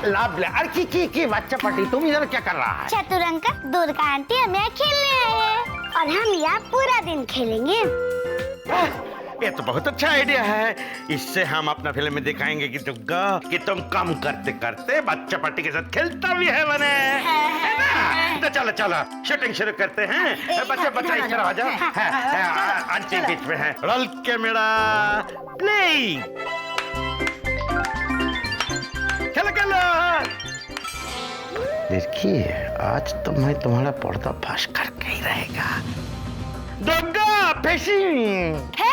लाभ अरे की बच्चा पटी, तुम इधर क्या कर रहा है? चतुर अंकल, दुर्गा आंटी हम यहाँ खेलने आए हैं और हम यहाँ पूरा दिन खेलेंगे। ये तो बहुत अच्छा आइडिया है। इससे हम अपना फिल्म में दिखाएंगे कि दुर्गा कि तुम काम करते करते बच्चा पट्टी के साथ खेलता भी है बने, है ना? तो चलो चलो शूटिंग शुरू करते हैं। बच्चा बच्चा इस तरह आ जाओ, आंटी बीच में है। Roll camera play. चलो चलो। देखिए आज तो मैं तुम्हारा पर्दाफाश करके ही रहेगा। दुर्गा फेसिंग है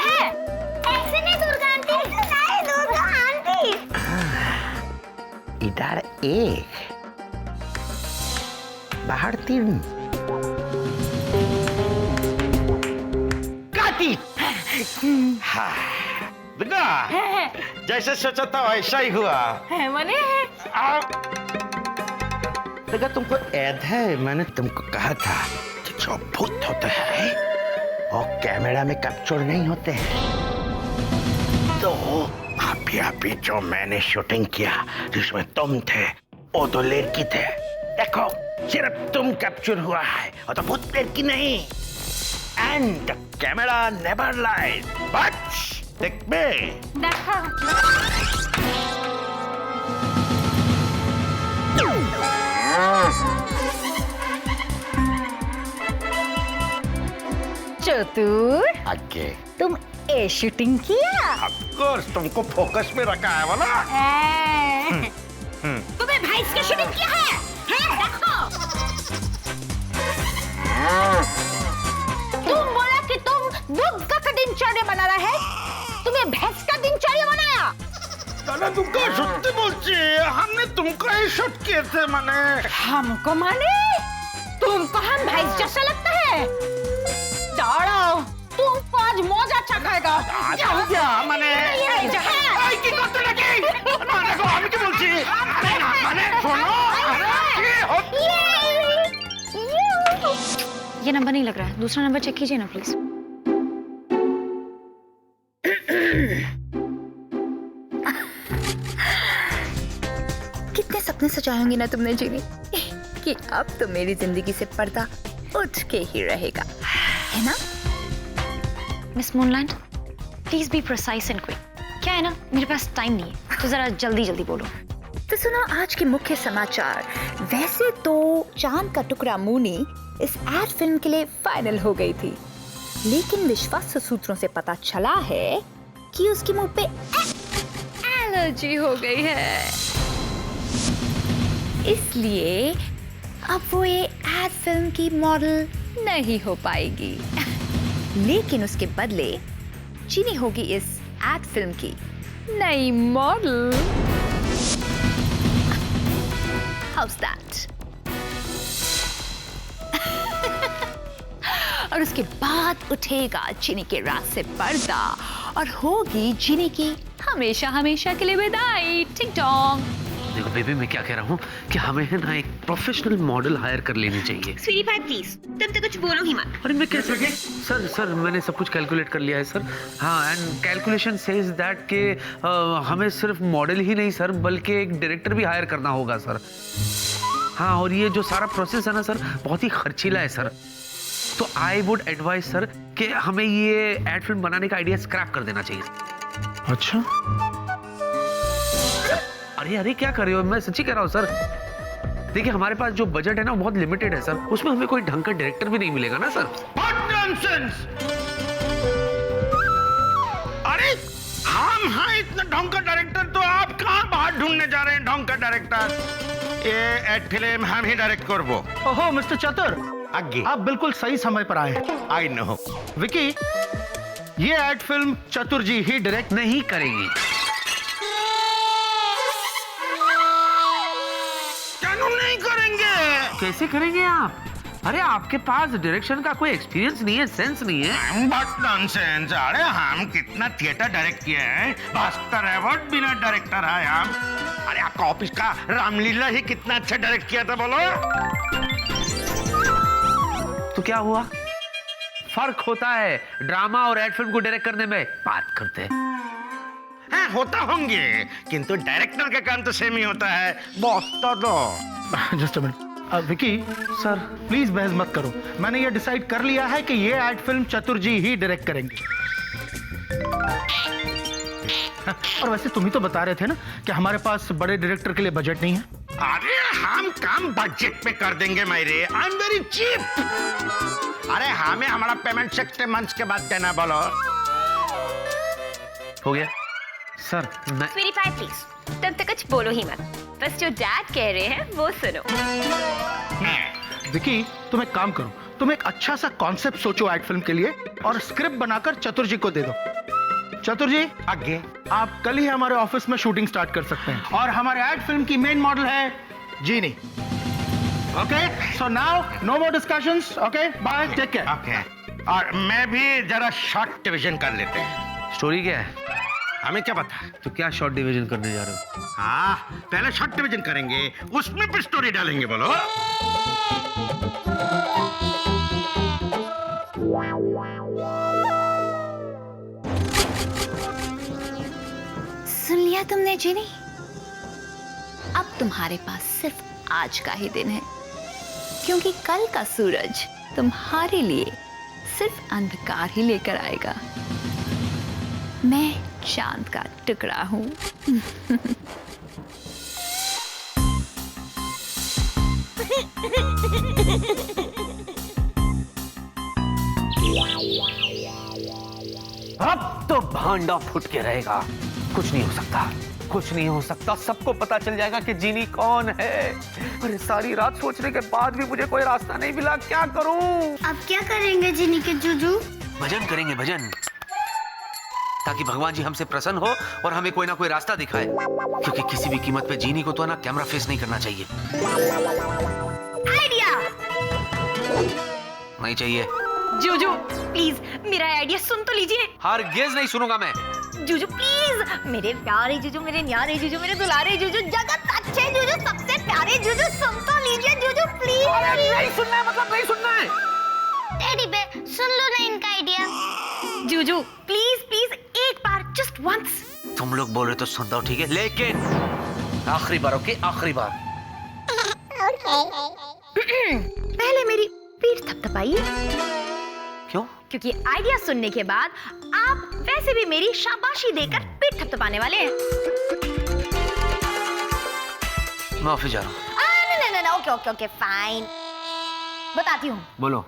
ऐसे नहीं दुर्गा आंटी, नहीं दुर्गा आंटी। इधर एक, बाहर 3। काटी। हाँ दुर्गा, जैसे सोचा था वैसा ही हुआ है मने। दुर्गा तुमको याद है मैंने तुमको कहा था कि जो भूत होते हैं वो कैमरा में कैप्चर नहीं होते हैं। तो अभी जो मैंने शूटिंग किया जिसमें तुम थे वो तो लड़की थे। देखो सिर्फ तुम कैप्चर हुआ है और तो भूत लड़की नहीं। And camera never lies. But देख बे देखा चतुर, आगे तुम ए शूटिंग किया? ऑफ कोर्स तुमको फोकस में रखा है वाला। तुम्हें भाई की शूटिंग किया है? देखो तुम बोला कि तुम दुर्गा का दिनचर्या बना रहा है, तुम्हें भैंस का दिनचर्या बनाया। दादा तुमको सत्य बोलती है, हमने तुमको ही शूट किए थे माने। हमको माने तुमको हम भैंस जैसा लगता है? दाड़ो तुमको आज मौज अच्छा खाएगा। जा माने आई की करते लगी माने को हम क्या बोलती है? माने सुनो ये नंबर नहीं लग रहा है, दूसरा नंबर चेक कीजिए ना प्लीज। कितने सपने सजाए होंगे ना तुमने जीनी कि अब तो मेरी जिंदगी से पर्दा उठ के ही रहेगा, है ना? Miss moonland please be precise and quick. क्या है ना मेरे पास टाइम नहीं है, तो जरा जल्दी जल्दी बोलो। तो सुनो आज के मुख्य समाचार। वैसे तो चांद का टुकड़ा मूनी इस एड फिल्म के लिए फाइनल हो गई थी, लेकिन विश्वस्त सूत्रों से पता चला है कि उसके मुंह पे एलर्जी हो गई है, इसलिए अब वो ये एड फिल्म की मॉडल नहीं हो पाएगी। लेकिन उसके बदले चीनी होगी इस एड फिल्म की नई मॉडल। House that? और उसके बाद उठेगा चीनी के राज से पर्दा और होगी चीनी की हमेशा हमेशा के लिए विदाई। टिंग टोंग। देखो बेबी मैं क्या कह रहा हूँ कि हमें है ना एक प्रोफेशनल मॉडल हायर कर लेनी चाहिए। स्वीटी पाई प्लीज, तुम तो कुछ बोलो ही मत। अरे मैं कैसे? सर मैंने सब कुछ कैलकुलेट कर लिया है सर। हाँ एंड कैलकुलेशन सेज दैट के हमें सिर्फ मॉडल ही नहीं सर बल्कि एक डायरेक्टर भी हायर करना होगा सर। हाँ और ये जो सारा प्रोसेस है ना सर बहुत ही खर्चीला है सर। तो आई वुड एडवाइज सर कि हमें ये एड फिल्म बनाने का आइडिया स्क्रैप कर देना चाहिए। अच्छा अरे क्या कर रहे हो? मैं सच्ची कह रहा हूँ सर। देखिए हमारे पास जो बजट है ना वो बहुत लिमिटेड है सर, उसमें हमें कोई ढंग का डायरेक्टर भी नहीं मिलेगा ना सर। What nonsense! अरे हम हैं इतना ढंग का डायरेक्टर, तो आप कहाँ बाहर ढूंढने जा रहे हैं ढंग का डायरेक्टर? ये एड फिल्म हम ही डायरेक्ट करबो। ओहो मिस्टर चतुर, आगे आप बिल्कुल सही समय पर आए। आई नो विकी, ये एड फिल्म चतुर जी ही डायरेक्ट नहीं करेंगी। नहीं करेंगे। कैसे करेंगे आप? अरे आपके पास डायरेक्शन का कोई एक्सपीरियंस नहीं है, सेंस नहीं है। But nonsense. अरे हम कितना थिएटर डायरेक्ट किए हैं, भास्कर अवार्ड विनर डायरेक्टर है हम। अरे आपका ऑफिस का रामलीला ही कितना अच्छा डायरेक्ट किया था बोलो। तो क्या हुआ? फर्क होता है ड्रामा और एड फिल्म को डायरेक्ट करने में। बात करते हैं हाँ होता होंगे, किंतु डायरेक्टर का काम तो सेम ही होता है बॉस। तो दो just a minute. Vicky sir please बहस मत करो, मैंने ये डिसाइड कर लिया है कि ये एड फिल्म चतुर जी ही डायरेक्ट करेंगे। और वैसे तुम ही तो बता रहे थे ना कि हमारे पास बड़े डायरेक्टर के लिए बजट नहीं है। अरे हम काम बजट पे कर देंगे मेरे, आई एम वेरी चीप। अरे हमें हमारा पेमेंट 6 मंथ्स के बाद देना बोलो। हो गया सर। मैं स्वीटी पाई प्लीज, तब तक कुछ बोलो ही मत, बस जो डैड कह रहे हैं वो सुनो। विकी तुम एक काम करो, तुम एक अच्छा सा कॉन्सेप्ट सोचो एड फिल्म के लिए और स्क्रिप्ट बनाकर चतुर जी को दे दो। चतुर जी आगे आप कल ही हमारे ऑफिस में शूटिंग स्टार्ट कर सकते हैं और हमारे एड फिल्म की मेन मॉडल है Ginny. Okay so now no more discussions. Okay bye, take care. Okay, और मैं भी जरा शॉर्ट डिवीजन कर लेते हैं। स्टोरी क्या है? हमें क्या पता है? तो क्या शॉर्ट डिवीजन करने जा रहे हो? हाँ पहले शॉर्ट डिवीजन करेंगे, उसमें भी स्टोरी डालेंगे। बोलो। सुन लिया तुमने जीनी? अब तुम्हारे पास सिर्फ आज का ही दिन है, क्योंकि कल का सूरज तुम्हारे लिए सिर्फ अंधकार ही लेकर आएगा। मैं चांद का टुकड़ा हूं। अब तो भांडा फुट के रहेगा। कुछ नहीं हो सकता, कुछ नहीं हो सकता। सबको पता चल जाएगा कि जीनी कौन है। अरे सारी रात सोचने के बाद भी मुझे कोई रास्ता नहीं मिला, क्या करूं? अब क्या करेंगे जीनी के जुजू? भजन करेंगे, भजन, ताकि भगवान जी हमसे प्रसन्न हो और हमें कोई ना कोई रास्ता दिखाए। क्योंकि किसी भी कीमत पे जीनी को तो ना कैमरा फेस नहीं करना चाहिए। आइडिया। नहीं चाहिए। जूजू प्लीज मेरा आइडिया सुन तो लीजिए। हरगिज़ नहीं सुनूंगा मैं। जूजू प्लीज, मेरे प्यारे जूजू, मेरे न्यारे जूजू, मेरे दुलारे जूजू, जगत अच्छे जूजू, सबसे प्यारे जूजू, सुन तो लीजिए जूजू प्लीज। नहीं सुनना है, मतलब नहीं सुनना है। टेडी बे सुन लो ना इनका आइडिया। जूजू प्लीज प्लीज, एक बार, जस्ट वंस। तुम लोग बोल रहे तो सुनता हूँ, ठीक है, लेकिन आखिरी बार। ओके, आखिरी बार। पहले मेरी पीठ थपथपाइए। क्यों? क्योंकि आइडिया सुनने के बाद आप वैसे भी मेरी शाबाशी देकर पीठ थपथपाने वाले हैं। मैं ऑफिस जा रहा हूँ। ना, ओके ओके ओके फाइन, बताती हूँ। बोलो।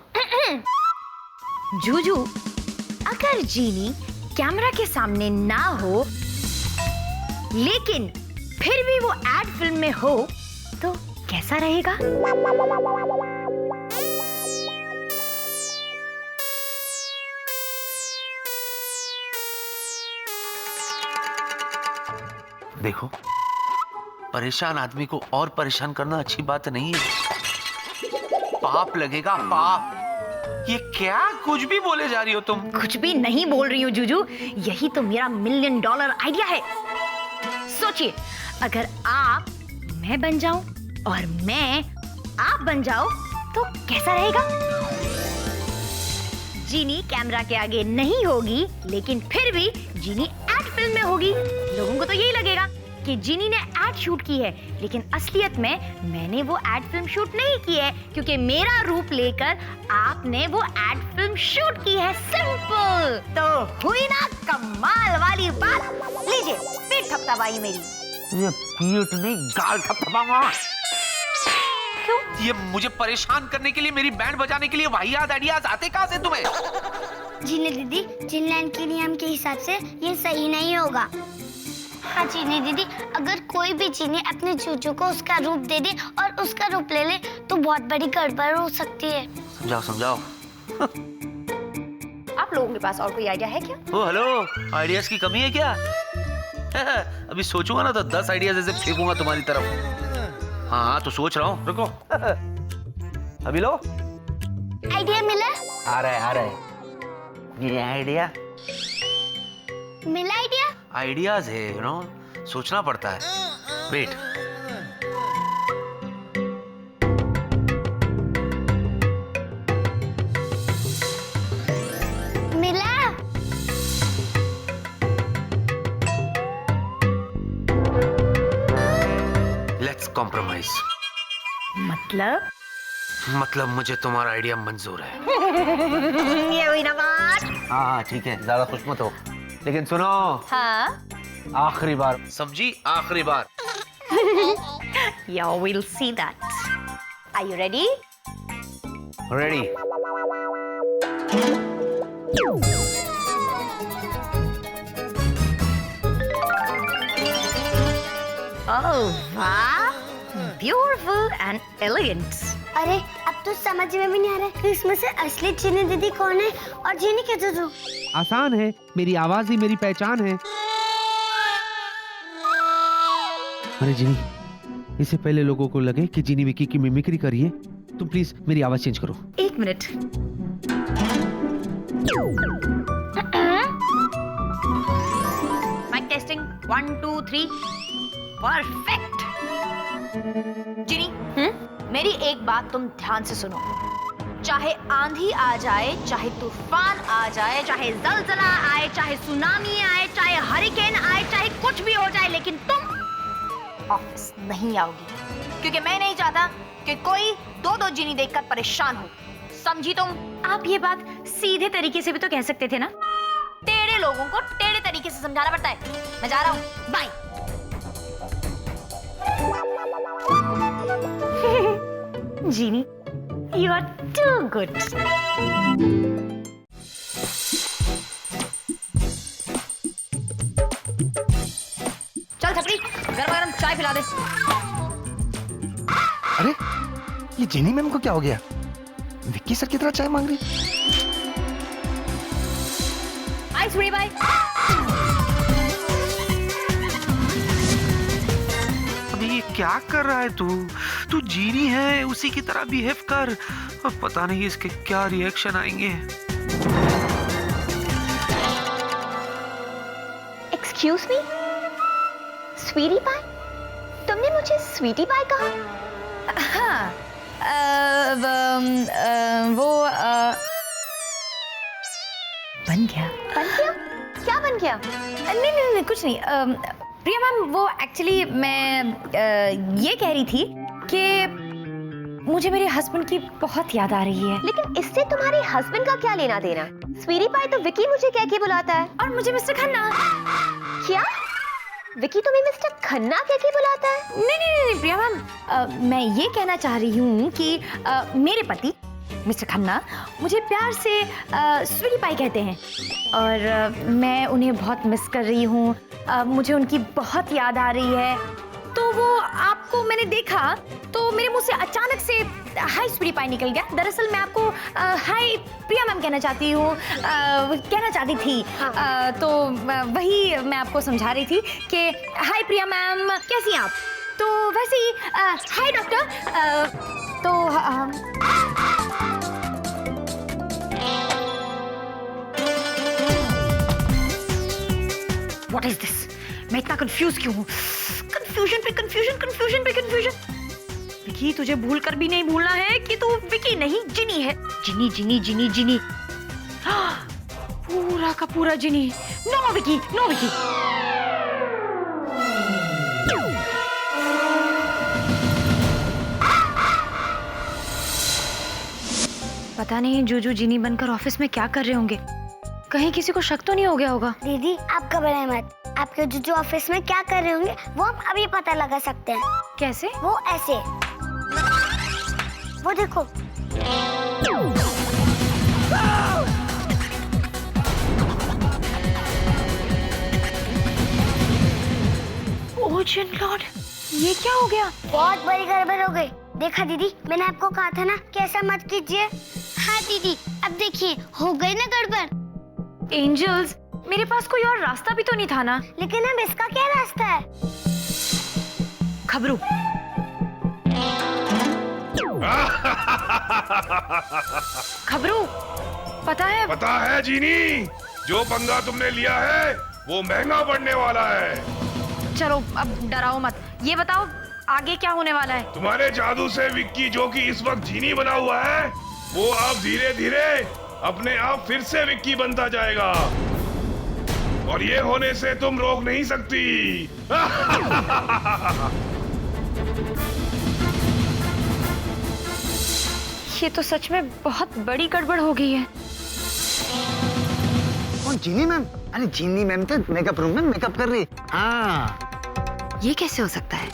जूजू, अगर जीनी कैमरा के सामने ना हो लेकिन फिर भी वो एड फिल्म में हो तो कैसा रहेगा? देखो, परेशान आदमी को और परेशान करना अच्छी बात नहीं है। पाप लगेगा, पाप। ये क्या कुछ भी बोले जा रही हो तुम? कुछ भी नहीं बोल रही हूँ जूजू, यही तो मेरा $1 मिलियन आइडिया है। सोचिए, अगर आप मैं बन जाऊं और मैं आप बन जाओ तो कैसा रहेगा? जीनी कैमरा के आगे नहीं होगी लेकिन फिर भी जीनी एड फिल्म में होगी। लोगों को तो यही लगेगा कि जीनी ने एड शूट की है, लेकिन असलियत में मैंने वो एड फिल्म शूट नहीं की है, क्योंकि मेरा रूप लेकर आपने वो एड फिल्म शूट की है। सिंपल। तो हुई ना कमाल वाली बात। लीजिए, पीठ थपथपाई मेरी। ये पीठ नहीं, गाल थपथपाऊंगा। क्यों? ये मुझे परेशान करने के लिए, मेरी बैंड बजाने के लिए वाहियात आइडियाज आते कहां से तुम्हें? जीनी दीदी, जिनलैंड के नियम के हिसाब से ये सही नहीं होगा। हाँ जीनी दीदी, अगर कोई भी जीनी अपने जूजू को उसका रूप दे दे और उसका रूप ले ले तो बहुत बड़ी गड़बड़ हो सकती है। समझाओ समझाओ। आप लोगों के पास और कोई आइडिया है क्या? ओ हेलो, आइडियाज की कमी है क्या? अभी सोचूंगा ना तो 10 आइडियाज ऐसे फेंकूंगा तुम्हारी तरफ। हाँ तो सोच रहा हूँ, रुको। अभी लो। आइडिया मिला? आ रहा है। ये आइडिया, मिला आइडिया? आइडियाज है, यू नो, सोचना पड़ता है। वेट। मिला? कॉम्प्रोमाइज। मतलब मुझे तुम्हारा आइडिया मंजूर है। ये हुई ना बात। हाँ ठीक है, ज्यादा खुश मत हो, लेकिन सुनो, हाँ, आखिरी बार समझी, आखिरी बार। Yeah, we'll see that. Are you ready? Ready. Oh, wow. Beautiful and elegant. अरे अब तो समझ में भी नहीं आ रहा है कि इसमें से असली चीनी दीदी कौन है और चीनी के जुजू। आसान है, मेरी आवाज ही मेरी पहचान है। अरे जीनी, इससे पहले लोगों को लगे कि जीनी विकी की मिमिक्री करिए, तुम प्लीज मेरी आवाज चेंज करो। 1 मिनट। Mic testing 1 2 3। परफेक्ट। जिनी, मेरी एक बात तुम ध्यान से सुनो। चाहे आंधी आ जाए, चाहे तूफान आ जाए, चाहे जलजला आए, चाहे सुनामी आए, चाहे हरिकेन आए, चाहे कुछ भी हो जाए, लेकिन तुम ऑफिस नहीं आओगी, क्योंकि मैं नहीं चाहता कि कोई दो जिनी देखकर परेशान हो। समझी तुम? आप ये बात सीधे तरीके से भी तो कह सकते थे ना। टेढ़े लोगों को टेढ़े तरीके से समझाना पड़ता है। मैं जा रहा हूँ, बाय। जीनी, you are too good. चल छपरी, गरम गरम चाय पिला दे। अरे ये जेनी मैम को क्या हो गया? विक्की सर की तरह चाय मांग रही। आई सुनी बाय। अभी ये क्या कर रहा है तू जीनी है, उसी की तरह बिहेव कर। अब पता नहीं इसके क्या रिएक्शन आएंगे। एक्सक्यूज मी, स्वीटी पाई? तुमने मुझे स्वीटी पाई कहा? हाँ, वो बन गया। बन गया? क्या बन गया? नहीं, कुछ नहीं। प्रिया मैम, वो एक्चुअली मैं ये कह रही थी कि मुझे मेरे हस्बैंड की बहुत याद आ रही है। लेकिन इससे तुम्हारे हस्बैंड का क्या लेना देना? स्वीटी पाई तो विकी मुझे कह के बुलाता है। और मुझे मिस्टर खन्ना। क्या? विकी तुम्हें मिस्टर खन्ना कह के बुलाता है? नहीं प्रिया मैम, मैं ये कहना चाह रही हूँ कि मेरे पति मिस्टर खन्ना मुझे प्यार से स्वीटी पाई कहते हैं, और मैं उन्हें बहुत मिस कर रही हूँ। मुझे उनकी बहुत याद आ रही है। तो वो आपको मैंने देखा तो मेरे मुंह से अचानक से हाय स्वीटी पाई निकल गया। दरअसल मैं आपको हाय प्रिया मैम कहना चाहती थी। तो वही मैं आपको समझा रही थी कि हाय प्रिया मैम, कैसी हैं आप? तो वैसे ही हाय डॉक्टर। तो व्हाट इज दिस? मैं इतना कंफ्यूज क्यों हूँ? कंफ्यूजन पे कंफ्यूजन। विकी, तुझे भूल कर भी नहीं भूलना है कि तू विकी नहीं जिनी है। जिनी। पूरा का पूरा जिनी। नो विकी। पता नहीं जूजू जिनी बनकर ऑफिस में क्या कर रहे होंगे। कहीं किसी को शक तो नहीं हो गया होगा। दीदी आप घबराएं मत, आपके जुजू ऑफिस में क्या कर रहे होंगे वो हम अभी पता लगा सकते हैं। कैसे? वो ऐसे, वो देखो। ओह जिन लॉर्ड, ये क्या हो गया? बहुत बड़ी गड़बड़ हो गई। देखा दीदी, मैंने आपको कहा था ना कि ऐसा मत कीजिए। हाँ दीदी, अब देखिए हो गई ना गड़बड़। एंजल्स, मेरे पास कोई और रास्ता भी तो नहीं था ना। लेकिन अब इसका क्या रास्ता है? खबरू। खबरू, पता है जीनी, जो पंगा तुमने लिया है वो महंगा पड़ने वाला है। चलो अब डराओ मत, ये बताओ आगे क्या होने वाला है? तुम्हारे जादू से विक्की, जो कि इस वक्त जीनी बना हुआ है, वो अब धीरे धीरे अपने आप फिर से विक्की बनता जाएगा, और ये होने से तुम रोक नहीं सकती। ये तो सच में बहुत बड़ी गड़बड़ हो गई है। कौन, जीनी मैम? अरे जीनी मैम तो मेकअप रूम में मेकअप कर रही। हाँ, ये कैसे हो सकता है?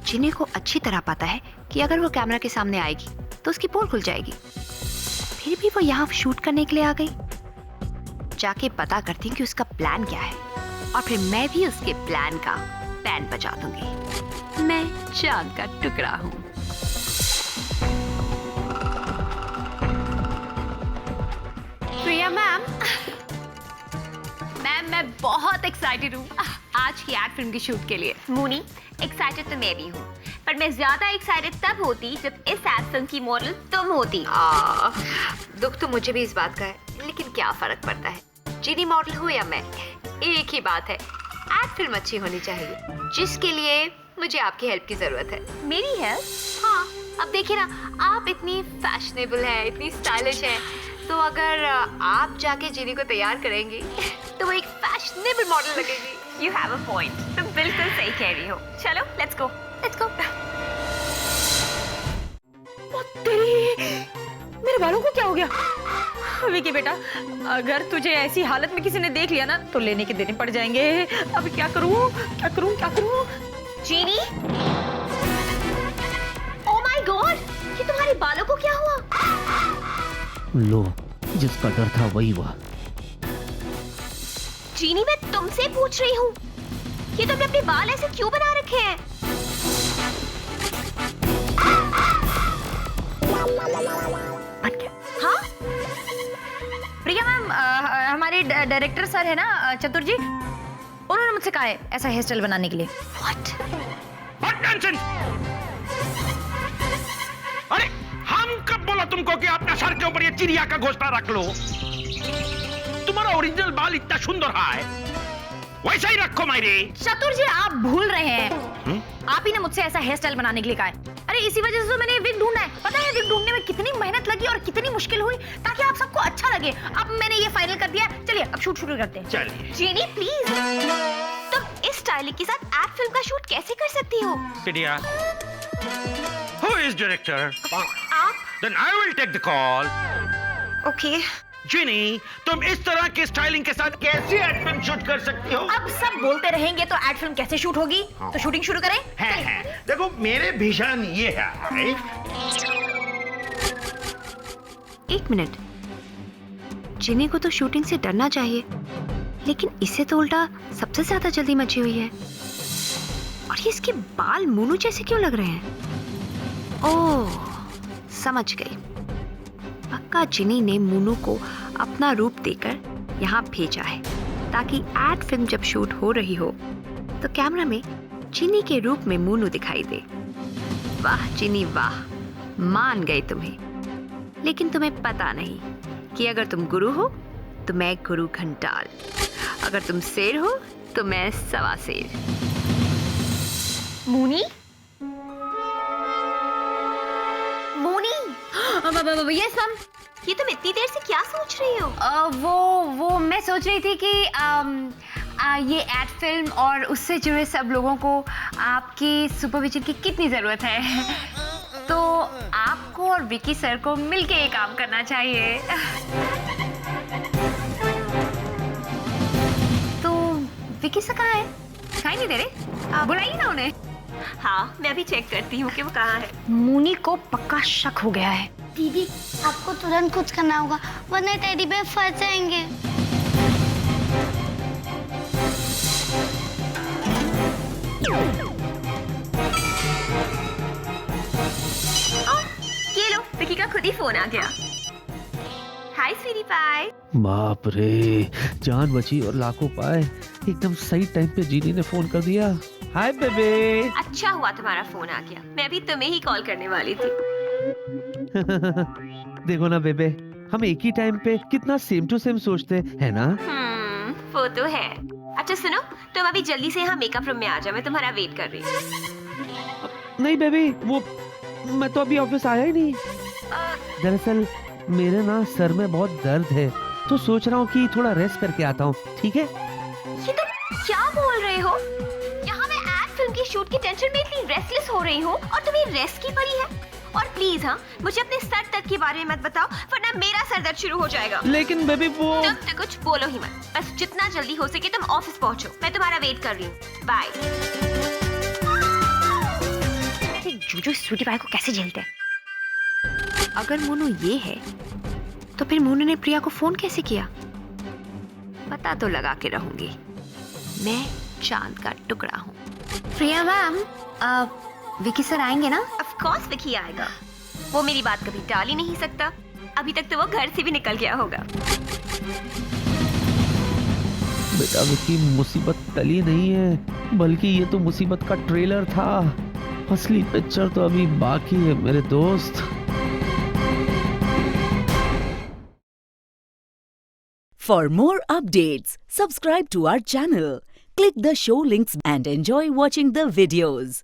जिनी को अच्छी तरह पता है कि अगर वो कैमरा के सामने आएगी तो उसकी पोल खुल जाएगी। फिर भी वो यहाँ शूट करने के लिए आ गई। जाके पता करती हूँ कि उसका प्लान क्या है और फिर मैं भी उसके प्लान का बैंड बजा दूंगी। मैं चांद का टुकड़ा हूँ। प्रिया मैम, मैं बहुत एक्साइटेड हूँ आज की एड फिल्म की शूट के लिए। मूनी, एक्साइटेड तो मैं भी हूँ, पर मैं ज्यादा एक्साइटेड तब होती जब इस एड फिल्म की मॉडल तुम होती। दुख तो मुझे भी इस बात का है, लेकिन क्या फर्क पड़ता है, जिनी मॉडल हो या मैं, एक ही बात है, एड फिल्म अच्छी होनी चाहिए, जिसके लिए मुझे आपकी हेल्प की जरूरत है। मेरी हेल्प? हाँ, अब देखिए ना, आप इतनी फैशनेबल हैं, इतनी स्टाइलिश हैं, तो अगर आप जाके जिनी को तैयार करेंगी तो वो एक फैशनेबल मॉडल लगेगी। यू हैव अ पॉइंट, तुम बिल्कुल सही कह रही हो। चलो लेट्स गो। मेरे बालों को क्या हो गया? विकी बेटा, अगर तुझे ऐसी हालत में किसी ने देख लिया ना तो लेने के देने पड़ जाएंगे। अभी क्या करूं? जीनी, ओह माय गॉड, ये तुम्हारे बालों को क्या हुआ? लो, जिसका डर था वही हुआ। जीनी, मैं तुमसे पूछ रही हूँ, ये तुमने अपने बाल ऐसे क्यों बना रखे हैं? हाँ प्रिया मैम, हमारे डायरेक्टर सर है ना चतुर जी, उन्होंने मुझसे कहा है ऐसा हेयर स्टाइल बनाने के लिए। What nonsense! अरे हम कब बोला तुमको कि अपना सर के ऊपर ये चिड़िया का घोंसला रख लो? तुम्हारा ओरिजिनल बाल इतना सुंदर है, वैसा ही रखो मेरे। चतुर जी, आप भूल रहे हैं। आप ही ने मुझसे ऐसा हेयर स्टाइल बनाने के लिए कहा है। अरे इसी वजह से तो मैंने विग ढूंढना है। पता है विग ढूंढने में कितनी मेहनत लगी और कितनी मुश्किल हुई ताकि आप सबको अच्छा लगे। अब मैंने ये फाइनल कर दिया। चलिए अब शूट शुरू करते हैं। चलिए। जीनी प्लीज, तुम इस स्टाइलिंग के साथ एड फिल्म का शूट कैसे कर सकती हो? चिड़िया, who is director? आप? Then I will take the call. Okay. Ginny, तुम इस तरह की स्टाइलिंग के साथ कैसे एड फिल्म शूट कर सकती हो? अब सब बोलते रहेंगे तो एड फिल्म कैसे शूट होगी? तो शूटिंग शुरू करें? है। देखो मेरे विजन ये है। एक मिनट, जिनी को तो शूटिंग से डरना चाहिए, लेकिन इसे तो उल्टा सबसे ज्यादा जल्दी मची हुई है। और ये इसके बाल मोनू जैसे क्यों लग रहे हैं? ओह, समझ गई। पक्का जिनी ने मोनू को अपना रूप देकर यहाँ भेजा है ताकि एड फिल्म जब शूट हो रही हो तो कैमरा में जिनी के रूप में मोनू दिखाई दे। वाह जिनी वाह, मान गए तुम्हें। लेकिन तुम्हें पता नहीं कि अगर तुम गुरु हो तो मैं गुरु घंटाल, अगर तुम शेर हो तो मैं सवा शेर। मूनी? Yes ma'am. ये तुम इतनी देर से क्या सोच रही हो? वो मैं सोच रही थी कि ये एड फिल्म और उससे जुड़े सब लोगों को आपकी सुपरविजन की कितनी जरूरत है। तो आपको और विकी सर को मिलके ये काम करना चाहिए। तो विकी सर कहाँ है? दिखाई नहीं दे रहे, बुलाइए ना उन्हें। हाँ, मैं भी चेक करती हूँ कि वो कहाँ है। मूनी को पक्का शक हो गया है। दीदी, आपको तुरंत कुछ करना होगा वरना टेडी बेयर फंस जाएंगे। ये लो, विकी का खुद ही फोन आ गया। हाय स्वीटी पाई। बाप रे, जान बची और लाखों पाए। एकदम सही टाइम पे जीनी ने फोन कर दिया। हाय बेबे। अच्छा हुआ तुम्हारा फोन आ गया, मैं भी तुम्हें ही कॉल करने वाली थी। देखो ना बेबे, हम एक ही टाइम पे कितना सेम टू सेम सोचते हैं ना? वो तो है। अच्छा सुनो, तुम अभी जल्दी से यहाँ मेकअप रूम में आ जाओ, मैं तुम्हारा वेट कर रही हूँ। नहीं बेबी, वो मैं तो अभी ऑफिस आया ही नहीं। दरअसल मेरे ना सर में बहुत दर्द है, तो सोच रहा हूँ कि थोड़ा रेस्ट करके आता हूँ। ठीक है? ये तुम क्या बोल रहे हो? यहाँ मैं एड फिल्म की शूट की टेंशन में इतनी रेस्टलेस हो रही हूँ और तुम्हें रेस्ट की पड़ी है। और प्लीज हाँ, मुझे अपने सर दर्द के बारे में मत बताओ, वरना मेरा सर दर्द शुरू हो जाएगा। लेकिन बेबी वो तुम तो कुछ बोलो ही मत, बस जितना जल्दी हो सके तुम ऑफिस पहुंचो। मैं तुम्हारा वेट कर रही हूँ। बाय। जूजू स्वीटी पाई को कैसे झेलते हैं? अगर मोनू ये है तो फिर मोनू ने प्रिया को फोन कैसे किया? पता तो लगा के रहूंगी। मैं चांद का टुकड़ा हूँ। प्रिया मैम, विकी सर आएंगे ना? ऑफ कोर्स विकी आएगा, वो मेरी बात कभी टाल ही नहीं सकता। अभी तक तो वो घर से भी निकल गया होगा। बेटा विकी, मुसीबत टली नहीं है, बल्कि ये तो मुसीबत का ट्रेलर था। असली पिक्चर तो अभी बाकी है मेरे दोस्त। For more updates, subscribe to our channel, click the show links and enjoy watching the videos.